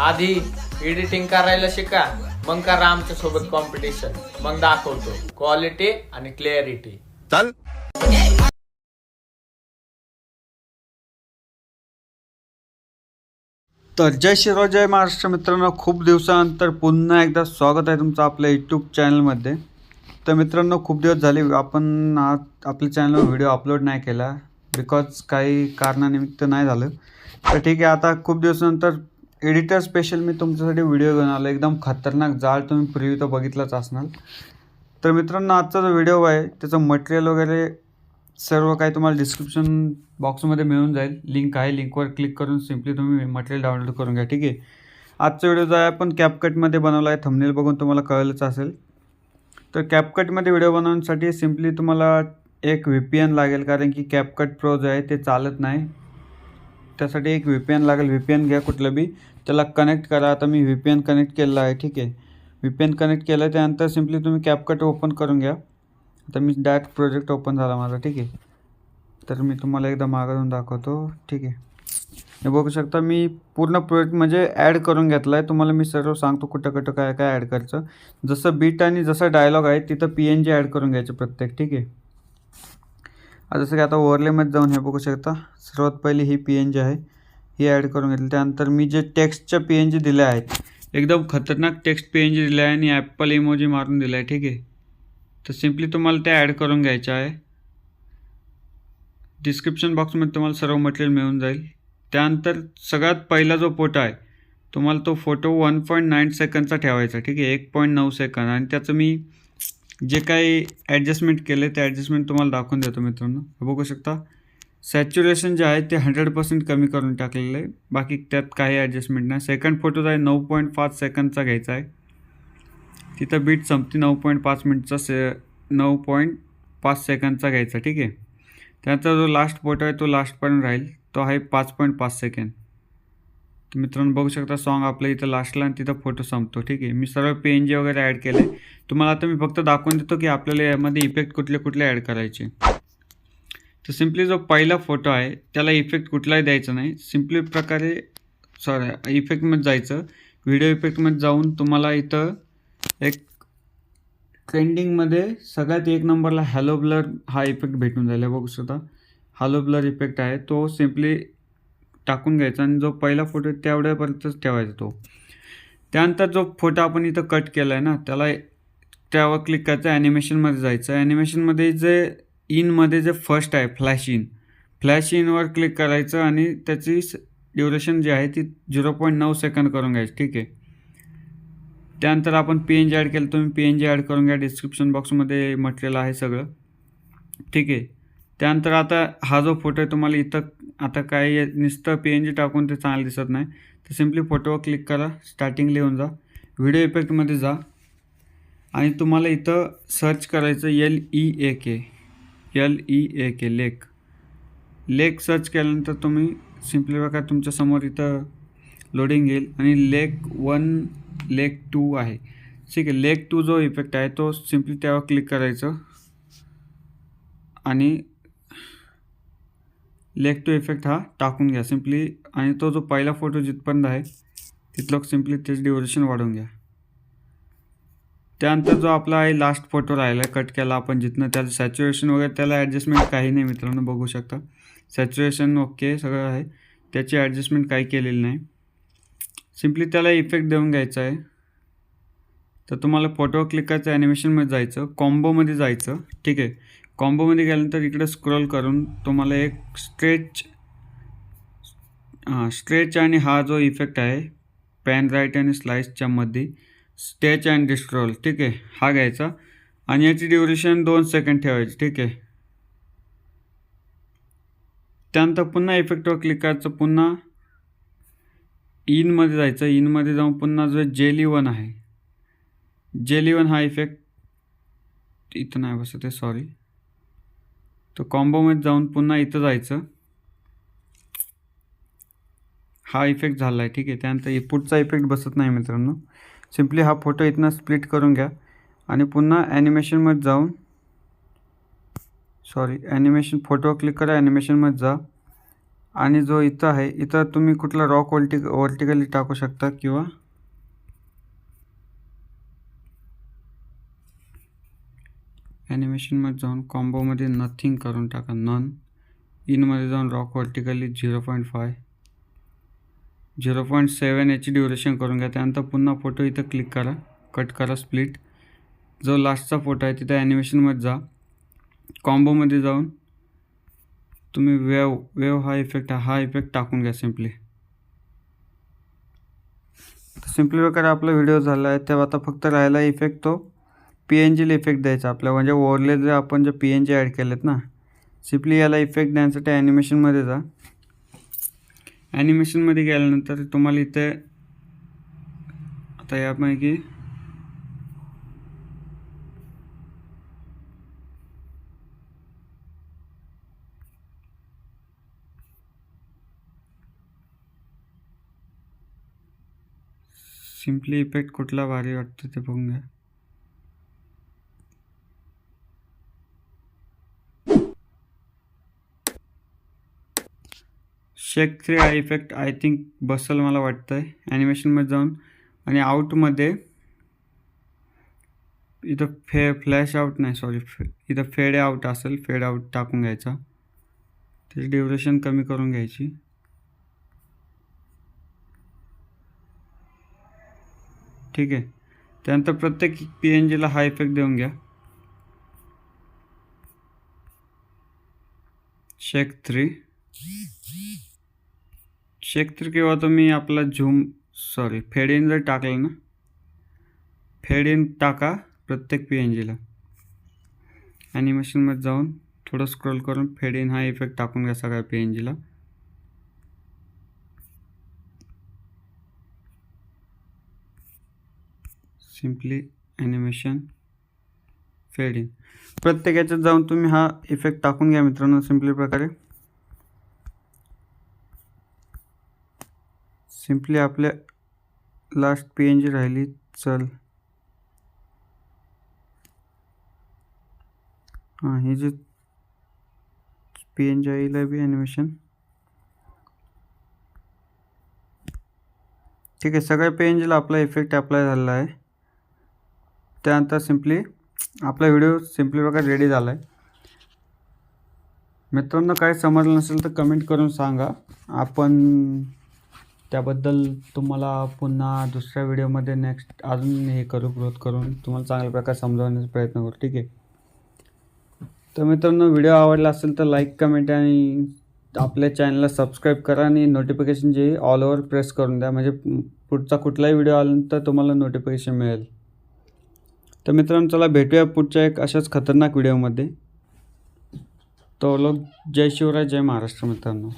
आधी एडिटिंग करायला शिका, मग करा आमच्या सोबत कॉम्पिटिशन. मग दाखवतो क्वालिटी आणि क्लिअरिटी. चल. तर जय शिवराय, जय महाराष्ट्र मित्रांनो. खूप दिवसानंतर पुन्हा एकदा स्वागत आहे तुमचं आपल्या यूट्यूब चॅनलमध्ये. तर मित्रांनो, खूप दिवस झाले आपण आपल्या चॅनलवर व्हिडिओ अपलोड नाही केला, बिकॉज काही कारणानिमित्त नाही झालं. तर ठीक आहे, आता खूप दिवसानंतर एडिटर स्पेशल मी तुमच्यासाठी व्हिडिओ घेऊन आलो. एकदम खतरनाक जाळ, तुम्ही प्रिव्ह्यू तर बघितलाच असणार. तर मित्रांनो, आजचा जो व्हिडिओ आहे त्याचं मटेरियल वगैरे सर्व काही तुम्हाला डिस्क्रिप्शन बॉक्समध्ये मिळून जाईल. लिंक आहे, लिंकवर क्लिक करून सिम्पली तुम्ही मटेरियल डाउनलोड करून घ्या. ठीक आहे, आजचा व्हिडिओ जो आहे आपण कॅपकटमध्ये बनवला आहे. थंबनेल बघून तुम्हाला कळलंच असेल. तर कॅपकटमध्ये व्हिडिओ बनवण्यासाठी सिम्पली तुम्हाला एक VPN लागेल, कारण की कॅपकट प्रो जो आहे ते चालत नाही. त्यासाठी एक VPN लागेल. VPN घ्या कुठलं बी, त्याला कनेक्ट करा. आता मी VPN कनेक्ट केलं आहे. ठीक आहे, VPN कनेक्ट केलं आहे, त्यानंतर सिम्पली तुम्ही कॅपकट ओपन करून घ्या. आता मी डायरेक्ट प्रोजेक्ट ओपन झाला माझा. ठीक आहे, तर मी तुम्हाला एकदा मागून दाखवतो. ठीक आहे, हे बघू शकता मी पूर्ण प्रोजेक्ट म्हणजे ॲड करून घेतला आहे. तुम्हाला मी सर्व सांगतो कुठं कुठं काय काय ॲड करायचं. जसं बीट आणि जसं डायलॉग आहे तिथं PNG ॲड करून घ्यायचं प्रत्येक. ठीक आहे, जसं की आता ओव्हरलेमध्ये जाऊन हे बघू शकता, सर्वात पहिली ही PNG आहे, ही ॲड करून घेतली. त्यानंतर मी जे टेक्स्टच्या PNG दिल्या आहेत, एकदम खतरनाक टेक्स्ट PNG दिल्या आहे आणि ॲपल इमोजी मारून दिला आहे. ठीक आहे, तर सिम्पली तुम्हाला त्या ॲड करून घ्यायच्या आहे. डिस्क्रिप्शन बॉक्समध्ये तुम्हाला सर्व मटेरियल मिळून जाईल. त्यानंतर सगळ्यात पहिला जो फोटो आहे, तुम्हाला तो फोटो 1.9 सेकंदचा ठेवायचा. ठीक आहे, 1.9 सेकंद. आणि त्याचं मी जे काही ॲडजस्टमेंट केले ते ॲडजस्टमेंट तुम्हाला दाखवून देतो मित्रांनो. बघू शकता, सॅच्युरेशन जे आहे ते 100% कमी करून टाकलेलं आहे. बाकी त्यात काही ॲडजस्टमेंट नाही. सेकंड फोटो जो आहे 9.5 सेकंदचा घ्यायचा आहे. तिथं बीट संपती 9.5 मिनिटचा 9.5 सेकंदचा घ्यायचा. ठीक आहे, त्याचा जो लास्ट फोटो आहे तो लास्टपर्यंत राहील, तो आहे 5.5 सेकंद. तर मित्रांनो बघू शकता, सॉन्ग आपल्या इथं लास्टला आणि तिथं फोटो संपतो. ठीक आहे, मी सर्व PNG वगैरे ॲड केले. तुम्हाला आता मी फक्त दाखवून देतो की आपल्याला यामध्ये इफेक्ट कुठले कुठले ॲड करायचे. तर सिम्पली जो पहिला फोटो आहे त्याला इफेक्ट कुठलाही द्यायचा नाही. सिम्पली प्रकारे इफेक्टमध्ये जायचं. व्हिडिओ इफेक्टमध्ये जाऊन तुम्हाला इथं एक ट्रेंडिंगमध्ये सगळ्यात एक नंबरला हॅलो ब्लर हा इफेक्ट भेटून जाईल. बघू शकता, हॅलो ब्लर इफेक्ट आहे, तो सिम्पली टाकून घ्यायचा आणि जो पहिला फोटो आहे तेवढ्यापर्यंतच ठेवायचा तो. त्यानंतर जो फोटो आपण इथं कट केला आहे ना, त्यावर क्लिक करायचं, ॲनिमेशनमध्ये जायचं. ॲनिमेशनमध्ये जे इनमध्ये जे फर्स्ट आहे फ्लॅश इनवर क्लिक करायचं आणि त्याची ड्युरेशन जी आहे ती 0.9 सेकंद करून घ्यायची. ठीक आहे, त्यानंतर आपण PNG ॲड केलं, तुम्ही PNG ॲड करून घ्या. डिस्क्रिप्शन बॉक्समध्ये मटेरियल आहे सगळं. ठीक आहे, त्यानंतर आता हा जो फोटो आहे तुम्हाला इथं आता काय नुसतं PNG टाकून ते चांगलं दिसत नाही. तर सिम्पली फोटोवर क्लिक करा, स्टार्टिंगला येऊन जा, व्हिडिओ इफेक्टमध्ये जा आणि तुम्हाला इथं सर्च करायचं LEAK लेक सर्च केल्यानंतर तुम्ही सिम्पली बघा तुमच्यासमोर इथं लोडिंग येईल आणि लेक 1 लेक 2 आहे. ठीक आहे, लेक 2 जो इफेक्ट आहे तो सिम्पली त्यावर क्लिक करायचं आणि लेक 2 इफेक्ट हा टाकून घ्या सिम्पली. आणि तो जो पहिला फोटो जिथपर्यंत आहे तिथलं सिम्पली त्याचं ड्युरेशन वाढवून घ्या. त्यानंतर जो आपला आहे लास्ट फोटो राहिला कट केला आपण जिथनं, त्याचं सॅच्युरेशन वगैरे त्याला ॲडजस्टमेंट काही नाही मित्रांनो. बघू शकता सॅच्युरेशन ओके सगळं आहे, त्याची ॲडजस्टमेंट काही केलेली नाही. सिम्पली त्याला इफेक्ट देऊन घ्यायचा आहे. तर तुम्हाला फोटोवर क्लिक करायचं, ॲनिमेशनमध्ये जायचं, कॉम्बोमध्ये जायचं. ठीक आहे, कॉम्बोमध्ये गेल्यानंतर इकडे स्क्रोल करून तुम्हाला एक स्ट्रेच आणि हा जो इफेक्ट आहे पॅन राईट आणि स्लाइसच्या मध्ये स्ट्रेच अँड डिस्ट्रोल. ठीक आहे, हा घ्यायचा आणि याची ड्युरेशन 2 सेकंद ठेवायची. ठीक आहे, त्यानंतर पुन्हा इफेक्टवर क्लिक करायचं, पुन्हा इनमध्ये जायचं. इनमध्ये जाऊन पुन्हा जो जेली 1 आहे, जेली 1 हा इफेक्ट इथं नाही बसत आहे, सॉरी. तर कॉम्बोमध्ये जाऊन पुन्हा इथं जायचं, हा इफेक्ट झाला आहे. ठीक आहे, त्यानंतर पुढचा इफेक्ट बसत नाही मित्रांनो. सिम्पली हा फोटो इथनं स्प्लिट करून घ्या आणि पुन्हा ॲनिमेशनमध्ये जाऊन ॲनिमेशन फोटोवर क्लिक करा, ॲनिमेशनमध्ये जा आणि जो इथं आहे, इथं तुम्ही कुठला रॉक वर्टिकली टाकू शकता किंवा ॲनिमेशनमध्ये जाऊन कॉम्बोमध्ये नथिंग करून टाका, नन. इनमध्ये जाऊन रॉक वर्टिकली 0.5 0.7 याची ड्युरेशन करून घ्या. त्यानंतर पुन्हा फोटो इथं क्लिक करा, कट करा, स्प्लिट. जो लास्टचा फोटो आहे तिथं ॲनिमेशनमध्ये जा, कॉम्बोमध्ये जाऊन तुम्ही वेव हा इफेक्ट टाकून घ्या सिम्पली प्रकारे आपला व्हिडिओ झाला आहे. तेव्हा आता फक्त राहिला इफेक्ट, तो PNGला इफेक्ट द्यायचा आपल्या, म्हणजे ओव्हरले आपण जे PNG ॲड केलेत ना, सिम्पली याला इफेक्ट द्यायसाठी ॲनिमेशनमध्ये जा. ॲनिमेशनमध्ये गेल्यानंतर तुम्हाला इथे आता यापैकी सिम्पली इफेक्ट कुठला भारी वाटतो ते बघून घ्या. शेक 3 हा इफेक्ट आय थिंक बसेल मला वाटतं आहे. ॲनिमेशनमध्ये जाऊन आणि आउटमध्ये इथं फ्लॅश आउट नाही, सॉरी, इथं फेड आउट असेल, फेड आउट टाकून घ्यायचा. त्याची ड्युरेशन कमी करून घ्यायची. ठीक आहे. त्यानंतर प्रत्येक PNGला हा इफेक्ट देऊन घ्या. शेक 3 किंवा तुम्ही आपला फेड इन जर टाकलं ना, फेड इन टाका प्रत्येक PNGला. ॲनिमेशनमध्ये जाऊन थोडं स्क्रोल करून फेड इन हा इफेक्ट टाकून घ्या सगळ्या PNGला. सिम्पली ॲनिमेशन फेड इन प्रत्येक याच्यात जाऊन तुम्ही हा इफेक्ट टाकून घ्या मित्रांनो सिम्पली प्रकारे. सिम्पली आपल्या लास्ट PNG राहिली, चल हां, हे जे PNG आईला बी ॲनिमेशन. ठीक आहे, सगळ्या PNGला आपला इफेक्ट अप्लाय झालेला आहे. त्यानंतर सिम्पली आपला व्हिडिओ सिम्पली प्रकारे रेडी झाला आहे. मित्रांनो, काय समजलं नसेल तर कमेंट करून सांगा, आपण त्याबद्दल तुम्हाला पुन्हा दुसऱ्या व्हिडिओमध्ये नेक्स्ट अजून हे ग्रोथ करून तुम्हाला चांगल्या प्रकारे समजावण्याचा प्रयत्न करू. ठीक आहे. तर मित्रांनो, व्हिडिओ आवडला असेल तर लाईक, कमेंट आणि आपल्या चॅनलला सबस्क्राईब करा आणि नोटिफिकेशन जे ऑल ओव्हर प्रेस करून द्या, म्हणजे पुढचा कुठलाही व्हिडिओ आल्यानंतर तुम्हाला नोटिफिकेशन मिळेल. तर मित्रांनो, चला भेटूया पुढच्या एक अशाच खतरनाक व्हिडिओमध्ये. तो लोक जय शिवराय, जय महाराष्ट्र मित्रांनो.